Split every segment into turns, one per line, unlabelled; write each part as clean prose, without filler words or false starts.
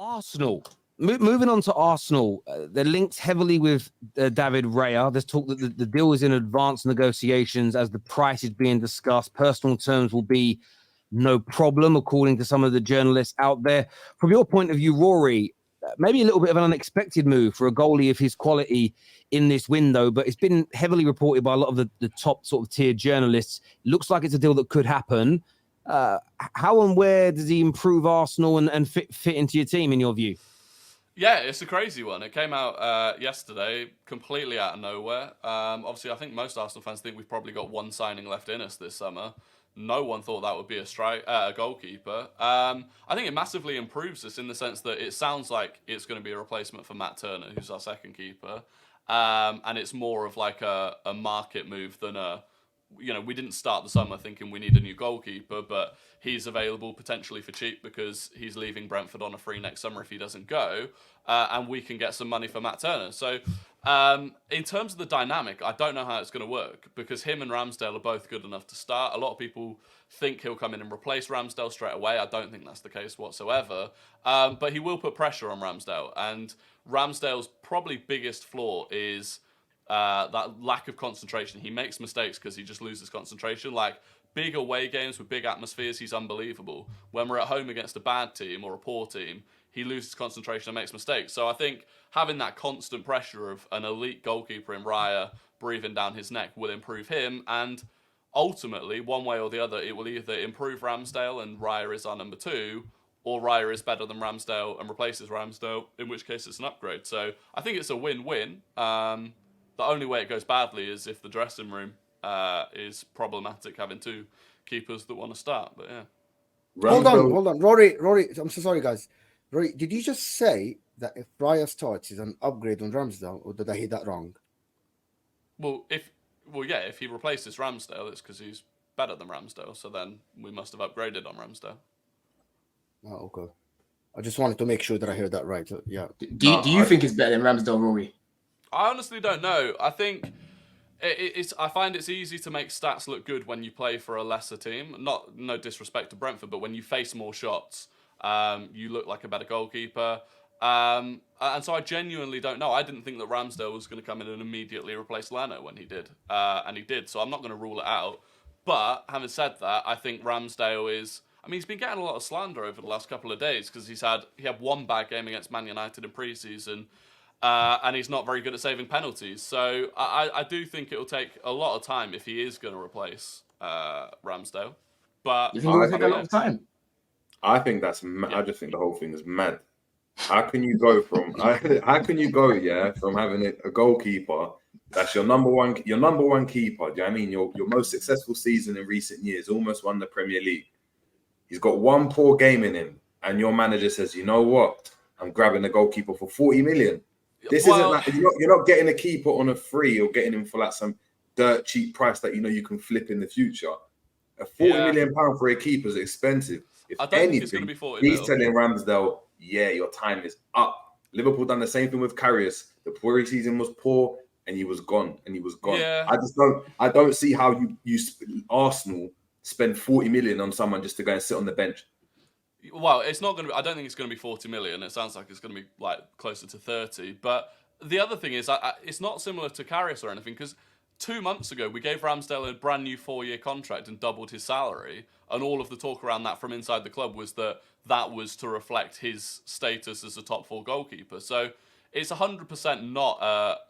Arsenal. Moving on to Arsenal, they're linked heavily with David Raya. There's talk that the deal is in advanced negotiations as the price is being discussed. Personal terms will be no problem, according to some of the journalists out there. From your point of view, Rory, maybe a little bit of an unexpected move for a goalie of his quality in this window, but it's been heavily reported by a lot of the top sort of tier journalists. Looks like it's a deal that could happen. How and where does he improve Arsenal and fit into your team, in your view?
Yeah, it's a crazy one. It came out yesterday, completely out of nowhere. Obviously, I think most Arsenal fans think we've probably got one signing left in us this summer. No one thought that would be a goalkeeper. I think it massively improves us in the sense that it sounds like it's going to be a replacement for Matt Turner, who's our second keeper. And it's more of like a market move than we didn't start the summer thinking we need a new goalkeeper, but he's available potentially for cheap because he's leaving Brentford on a free next summer if he doesn't go, and we can get some money for Matt Turner. So in terms of the dynamic, I don't know how it's going to work because him and Ramsdale are both good enough to start. A lot of people think he'll come in and replace Ramsdale straight away. I don't think that's the case whatsoever, but he will put pressure on Ramsdale, and Ramsdale's probably biggest flaw is that lack of concentration. He makes mistakes because he just loses concentration. Like big away games with big atmospheres, he's unbelievable. When we're at home against a bad team or a poor team, he loses concentration and makes mistakes. So I think having that constant pressure of an elite goalkeeper in Raya breathing down his neck will improve him. And ultimately, one way or the other, it will either improve Ramsdale and Raya is our number two, or Raya is better than Ramsdale and replaces Ramsdale, in which case it's an upgrade. So I think it's a win-win. The only way it goes badly is if the dressing room is problematic, having two keepers that want to start. But yeah.
Hold on. Rory, I'm so sorry, guys. Rory, did you just say that if Raya starts is an upgrade on Ramsdale, or did I hear that wrong?
Well, if he replaces Ramsdale, it's because he's better than Ramsdale. So then we must have upgraded on Ramsdale.
Oh, okay. I just wanted to make sure that I heard that right. So, yeah.
Do you think it's better than Ramsdale, Rory?
I honestly don't know. I think I find it's easy to make stats look good when you play for a lesser team. No disrespect to Brentford, but when you face more shots, you look like a better goalkeeper. And so I genuinely don't know. I didn't think that Ramsdale was going to come in and immediately replace Leno when he did. And he did, so I'm not going to rule it out. But having said that, I think Ramsdale is... I mean, he's been getting a lot of slander over the last couple of days because he had one bad game against Man United in pre-season. And he's not very good at saving penalties. So I do think it'll take a lot of time if he is going to replace Ramsdale. But
you think it'll take a lot of time?
I think that's. I just think the whole thing is mad. How can you go from? From having a goalkeeper that's your number one keeper? Do you know what I mean? Your most successful season in recent years, almost won the Premier League. He's got one poor game in him, and your manager says, "You know what? I'm grabbing the goalkeeper for 40 million." This isn't like you're not getting a keeper on a free or getting him for like some dirt cheap price that you can flip in the future. A 40 million pound for a keeper is expensive. If
I don't think it's going to be 40
he's telling Ramsdale, your time is up. Liverpool done the same thing with Karius. The pre-season was poor and he was gone.
Yeah.
I don't see how you Arsenal spend 40 million on someone just to go and sit on the bench.
Well, it's not going to be... I don't think it's going to be 40 million. It sounds like it's going to be like closer to 30. But the other thing is, it's not similar to Karius or anything, because 2 months ago, we gave Ramsdale a brand new 4-year contract and doubled his salary. And all of the talk around that from inside the club was that was to reflect his status as a top 4 goalkeeper. So it's 100% not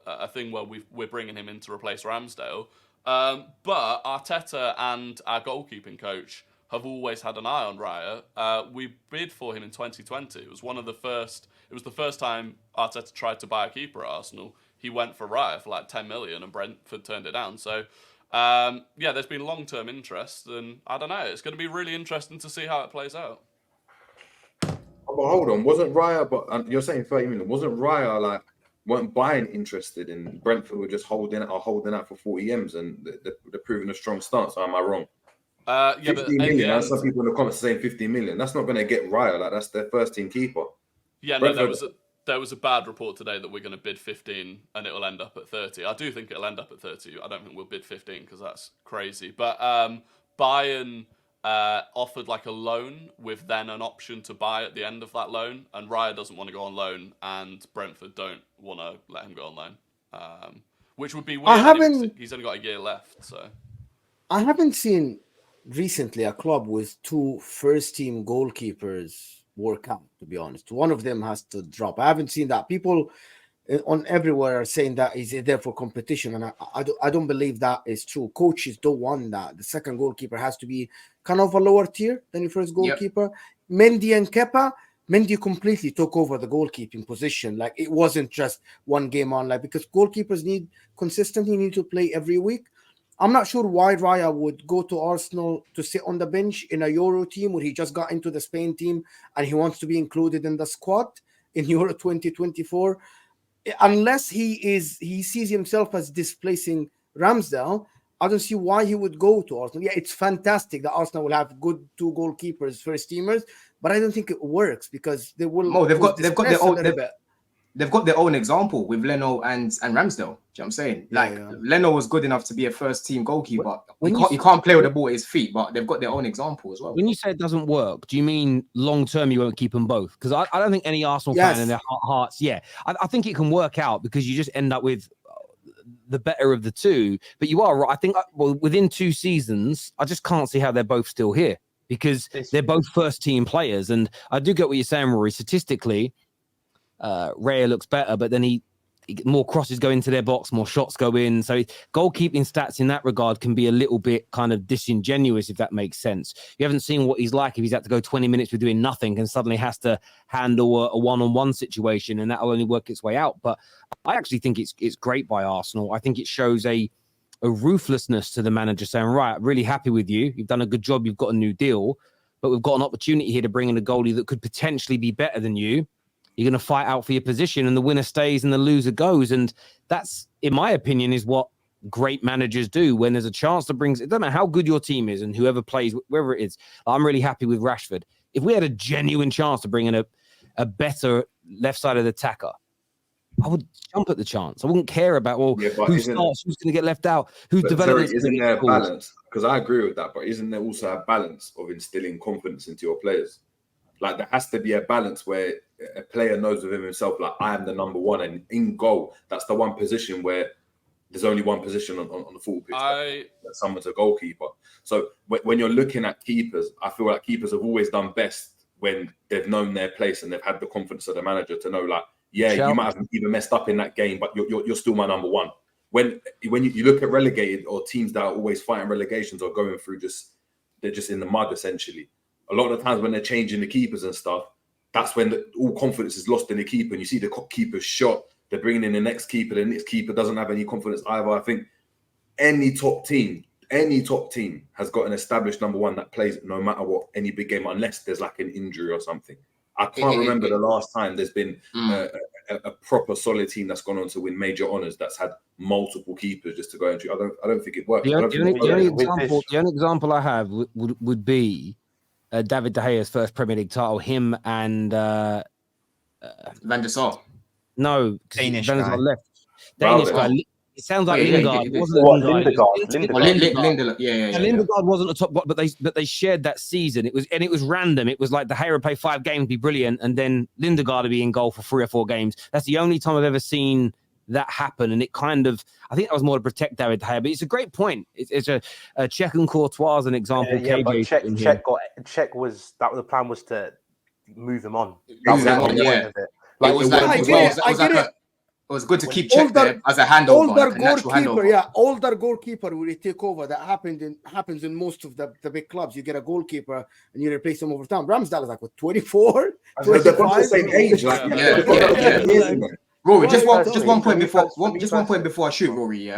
a thing where we're bringing him in to replace Ramsdale. But Arteta and our goalkeeping coach have always had an eye on Raya. We bid for him in 2020. It was the first time Arteta tried to buy a keeper at Arsenal. He went for Raya for like 10 million and Brentford turned it down. So, there's been long-term interest, and I don't know. It's going to be really interesting to see how it plays out.
But hold on, wasn't Raya? But you're saying 30 million. Wasn't Raya weren't buying interested in Brentford? Were just holding out for 40 M's, and they're proving a strong stance. So am I wrong? 15 million. And some people in the comments saying 15 million. That's not going to get Raya. That's their first team keeper.
Yeah, Brentford, no, there was a bad report today that we're going to bid 15 and it'll end up at 30. I do think it'll end up at 30. I don't think we'll bid 15 because that's crazy. But Bayern offered like a loan with then an option to buy at the end of that loan, and Raya doesn't want to go on loan, and Brentford don't want to let him go on loan, which would be weird. He's only got a year left, so
I haven't seen recently a club with 2 first-team goalkeepers work out. To be honest, one of them has to drop. I haven't seen that. People on everywhere are saying that he's there for competition, and I don't believe that is true. Coaches don't want that. The second goalkeeper has to be kind of a lower tier than your first goalkeeper. Yep. Mendy and Kepa. Mendy completely took over the goalkeeping position. Like, it wasn't just one game on, like, because goalkeepers need consistently need to play every week. I'm not sure why Raya would go to Arsenal to sit on the bench in a Euro team where he just got into the Spain team and he wants to be included in the squad in Euro 2024. Unless he sees himself as displacing Ramsdale, I don't see why he would go to Arsenal. Yeah, it's fantastic that Arsenal will have good 2 goalkeepers, first teamers, but I don't think it works because they will.
They've got their own example with Leno and Ramsdale. Do you know what I'm saying? Leno was good enough to be a first team goalkeeper. He can't play with the ball at his feet, but they've got their own example as well.
When you say it doesn't work, do you mean long term you won't keep them both? Because I don't think any Arsenal fan in their hearts, I think it can work out because you just end up with the better of the 2. But you are right. I think within 2 seasons, I just can't see how they're both still here because they're both first team players. And I do get what you're saying, Rory. Statistically, Raya looks better, but then he more crosses go into their box, more shots go in. So goalkeeping stats in that regard can be a little bit kind of disingenuous, if that makes sense. You haven't seen what he's like if he's had to go 20 minutes with doing nothing and suddenly has to handle a one-on-one situation, and that'll only work its way out. But I actually think it's great by Arsenal. I think it shows a ruthlessness to the manager saying, right, really happy with you. You've done a good job. You've got a new deal, but we've got an opportunity here to bring in a goalie that could potentially be better than you. You're going to fight out for your position, and the winner stays and the loser goes. And that's, in my opinion, is what great managers do when there's a chance to bring. It doesn't matter how good your team is and whoever plays, wherever it is. I'm really happy with Rashford. If we had a genuine chance to bring in a better left-sided attacker, I would jump at the chance. I wouldn't care about, who starts, who's going to get left out, who's developing.
Isn't there a balance? Because I agree with that, but isn't there also a balance of instilling confidence into your players? Like, there has to be a balance where a player knows within himself, like, I am the number one, and in goal, that's the one position where there's only one position on the football pitch. That someone's a goalkeeper. So when you're looking at keepers, I feel like keepers have always done best when they've known their place and they've had the confidence of the manager to know, like, you might have even messed up in that game, but you're still my number one. When you look at relegated or teams that are always fighting relegations or going through they're just in the mud essentially. A lot of the times when they're changing the keepers and stuff, that's when all confidence is lost in the keeper. And you see the keeper's shot, they're bringing in the next keeper doesn't have any confidence either. I think any top team has got an established number one that plays no matter what, any big game, unless there's like an injury or something. I can't remember the last time there's been a proper solid team that's gone on to win major honours that's had multiple keepers just to go into. I don't think it works.
The only example I have would be David De Gea's first Premier League title. Him and
Van der Sar.
No,
Danish
Van der
guy.
Sar left. Danish guy. It sounds like Lingard.
Lindegaard.
Lindegaard wasn't a top, but they shared that season. It was random. It was like De Gea would play 5 games, be brilliant, and then Lindegaard would be in goal for 3 or 4 games. That's the only time I've ever seen that happen, and it kind of, I think that was more to protect David De Gea. But it's a great point. It's a Czech and Courtois as an example.
But Czech was that. The plan was to move him on. That
Exactly.
was the point of it.
It was good to keep Czech there as a handover.
Older goalkeeper will take over. That happens in most of the big clubs. You get a goalkeeper and you replace him over time. Ramsdale is like, what, 24?
They're the same age.
Rory, just one point before I shoot, Rory.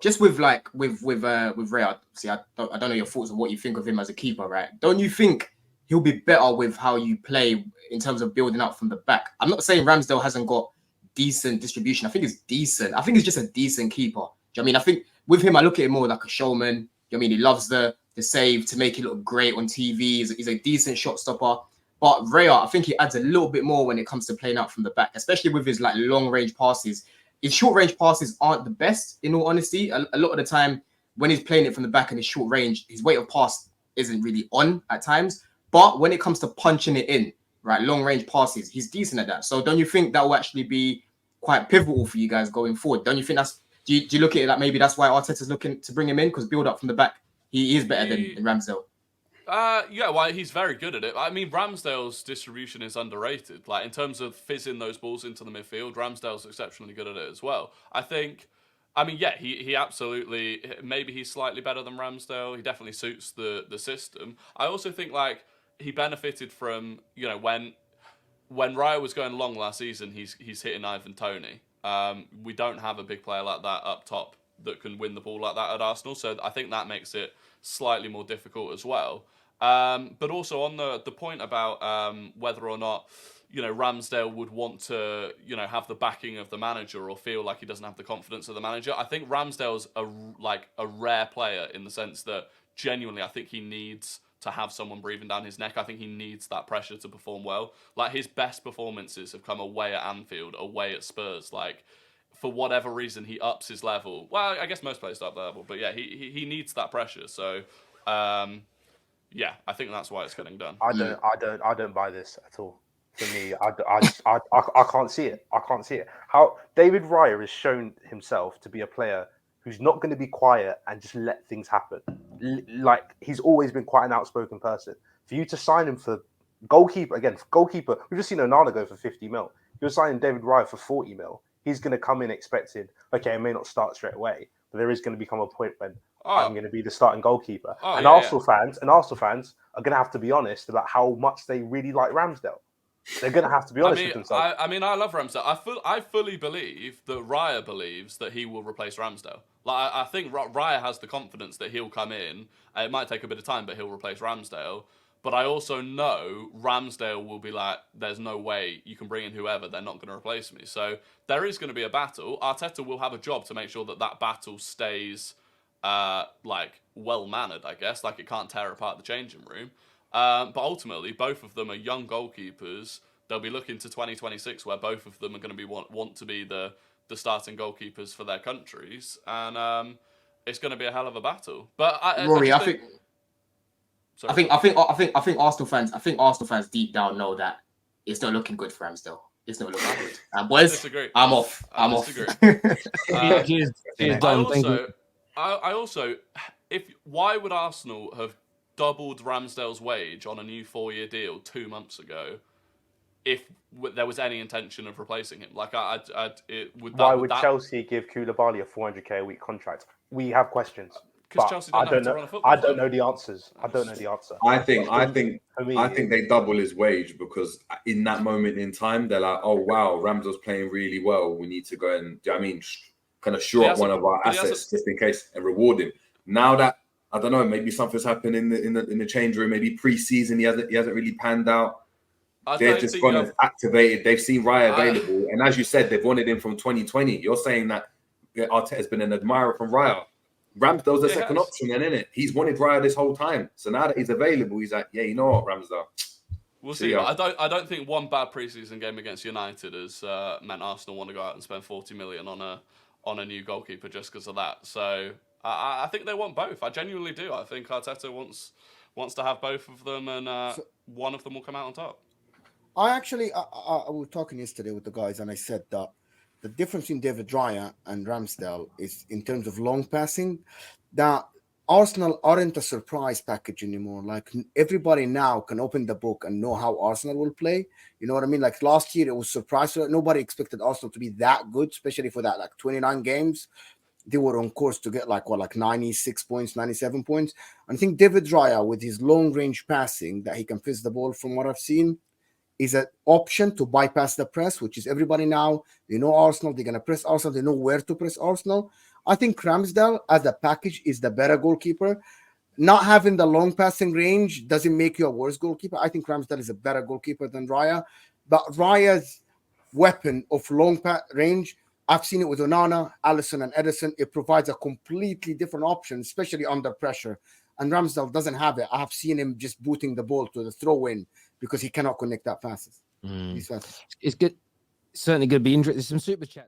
Just with Raya. See, I don't know your thoughts on what you think of him as a keeper, right? Don't you think he'll be better with how you play in terms of building up from the back? I'm not saying Ramsdale hasn't got decent distribution. I think it's decent. I think he's just a decent keeper. Do you know what I mean? I think with him, I look at him more like a showman. Do you know what I mean? He loves the save to make it look great on TV. He's a decent shot stopper. But Raya, I think he adds a little bit more when it comes to playing out from the back, especially with his like long range passes. His short range passes aren't the best, in all honesty. A lot of the time when he's playing it from the back and his short range, his weight of pass isn't really on at times. But when it comes to punching it in, right, long range passes, he's decent at that. So don't you think that will actually be quite pivotal for you guys going forward? Don't you think that's? Do you look at it like maybe that's why Arteta's looking to bring him in, because build up from the back, he is better than Ramsdale.
Yeah, well, he's very good at it. I mean, Ramsdale's distribution is underrated. Like, in terms of fizzing those balls into the midfield, Ramsdale's exceptionally good at it as well. I think, I mean, yeah, he absolutely, maybe he's slightly better than Ramsdale. He definitely suits the system. I also think, like, he benefited from, you know, when Raya was going long last season, he's hitting Ivan Toney. We don't have a big player like that up top that can win the ball like that at Arsenal, so I think that makes it slightly more difficult as well. But also on the point about whether or not, you know, Ramsdale would want to, you know, have the backing of the manager or feel like he doesn't have the confidence of the manager. I think Ramsdale's a rare player in the sense that genuinely I think he needs to have someone breathing down his neck. I think he needs that pressure to perform well. Like, his best performances have come away at Anfield, away at Spurs. Like, for whatever reason, he ups his level. Well, I guess most players up their level, but yeah, he needs that pressure. So, yeah, I think that's why it's getting done.
I don't buy this at all. For me, I can't see it. I can't see it. How David Raya has shown himself to be a player who's not going to be quiet and just let things happen. Like, he's always been quite an outspoken person. For you to sign him for goalkeeper, we've just seen Onana go for 50 mil. You're signing David Raya for 40 mil. He's going to come in expected, okay, I may not start straight away, but there is going to become a point when I'm going to be the starting goalkeeper. Arsenal fans are going to have to be honest about how much they really like Ramsdale. They're going to have to be honest with themselves.
I love Ramsdale. I fully believe that Raya believes that he will replace Ramsdale. Like, I think Raya has the confidence that he'll come in. It might take a bit of time, but he'll replace Ramsdale. But I also know Ramsdale will be like, there's no way you can bring in whoever, they're not going to replace me. So there is going to be a battle. Arteta will have a job to make sure that battle stays like well-mannered, I guess. Like, it can't tear apart the changing room. But ultimately, both of them are young goalkeepers. They'll be looking to 2026, where both of them are going to be want to be the starting goalkeepers for their countries, and it's going to be a hell of a battle. But
Rory, I think Arsenal fans deep down know that it's not looking good for Ramsdale. It's not looking good. And boys,
disagree.
I'm off. I'm off.
Cheers, Don. Thank you.
I also, why would Arsenal have doubled Ramsdale's wage on a new 4-year deal 2 months ago if there was any intention of replacing him? Like,
why would Chelsea give Koulibaly a 400k a week contract? We have questions.
Because Chelsea don't have to run a football
club. I don't know the answers. I don't know the answer.
I think they double his wage because in that moment in time, they're like, oh wow, Ramsdale's playing really well. We need to go and, do you know what I mean, kind of shore up one of our assets just in case and reward him. Now that, I don't know, maybe something's happened in the change room. Maybe pre-season he hasn't really panned out. They've just gone and activated. They've seen Raya available, and as you said, they've wanted him from 2020. You're saying that Arteta's been an admirer from Raya. Ramsdale's the second option, then, isn't it? He's wanted Raya this whole time. So now that he's available, he's like, yeah, you know what, Ramsdale.
We'll see. I don't think one bad preseason game against United has meant Arsenal want to go out and spend 40 million on a new goalkeeper just because of that. So I think they want both. I genuinely do. I think Arteta wants to have both of them, and one of them will come out on top.
I was talking yesterday with the guys, and I said that the difference between David Raya and Ramsdale is in terms of long passing, that Arsenal aren't a surprise package anymore. Like, everybody now can open the book and know how Arsenal will play. You know what I mean? Like, last year it was surprise. Nobody expected Arsenal to be that good, especially for that, like, 29 games. They were on course to get like 96 points, 97 points. And I think David Raya, with his long range passing, that he can fizz the ball from what I've seen, is an option to bypass the press, which is everybody now, they know Arsenal, they're going to press Arsenal, they know where to press Arsenal. I think Ramsdale as a package is the better goalkeeper. Not having the long passing range doesn't make you a worse goalkeeper. I think Ramsdale is a better goalkeeper than Raya. But Raya's weapon of long range, I've seen it with Onana, Alisson, and Ederson. It provides a completely different option, especially under pressure. And Ramsdale doesn't have it. I have seen him just booting the ball to the throw-in because he cannot connect that passes.
It's good. Certainly going to be interesting. Some super chats.